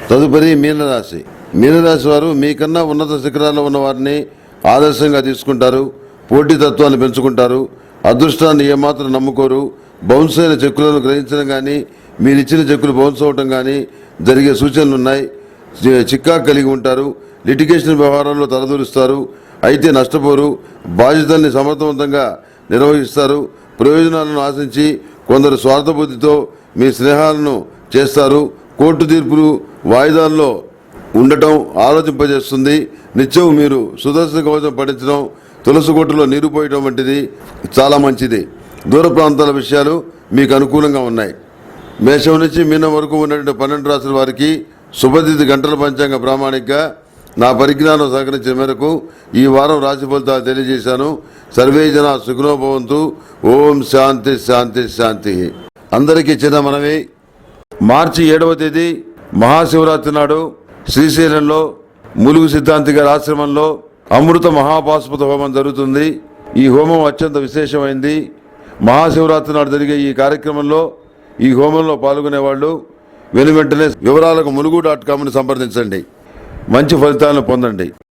తదుపరి మీనరాశి. మీనరాశి వారు మీకన్నా ఉన్నత శిఖరాల్లో ఉన్న వారిని ఆదర్శంగా తీసుకుంటారు. పోటీతత్వాన్ని పెంచుకుంటారు. అదృష్టాన్ని ఏమాత్రం నమ్ముకోరు. బౌన్స్ అయిన చెక్కులను గ్రహించడం కానీ, మీరిచ్చిన చెక్కులు బౌన్స్ అవటం కానీ జరిగే సూచనలు ఉన్నాయి. చిక్కా కలిగి ఉంటారు. లిటిగేషన్ వ్యవహారాల్లో తలదూరుస్తారు. అయితే నష్టపోరు. బాధ్యతల్ని సమర్థవంతంగా నిర్వహిస్తారు. ప్రయోజనాలను ఆశించి కొందరు స్వార్థబుద్ధితో మీ స్నేహాలను చేస్తారు. కోర్టు తీర్పులు వాయిదాల్లో ఉండటం ఆలోచింపజేస్తుంది. నిత్యం మీరు సుదర్శన కవచం పఠించడం, తులసి కోటలో నీరు పోయటం వంటిది చాలా మంచిది. దూర ప్రాంతాల విషయాలు మీకు అనుకూలంగా ఉన్నాయి. మేషం నుంచి మీనం వరకు ఉన్నటువంటి 12 రాశుల వారికి శుభతిథి గంటల పంచాంగ ప్రామాణికగా నా పరిజ్ఞానం సహకరించిన మేరకు ఈ వారం రాశి ఫలితాలు తెలియజేశాను. సర్వే జన సుఖినో భవంతు. ఓం శాంతి శాంతి శాంతి. అందరికీ చిన్న మనవి. మార్చి 7వ తేదీ మహాశివరాత్రి నాడు శ్రీశైలంలో ములుగు సిద్ధాంతి గారి ఆశ్రమంలో అమృత మహాపాశుపత హోమం జరుగుతుంది. ఈ హోమం అత్యంత విశేషమైంది. మహాశివరాత్రి నాడు జరిగే ఈ కార్యక్రమంలో ఈ హోమంలో పాల్గొనేవాళ్ళు వెనువెంటనే వివరాలకు mulugu.com ని సంప్రదించండి. మంచి ఫలితాలను పొందండి.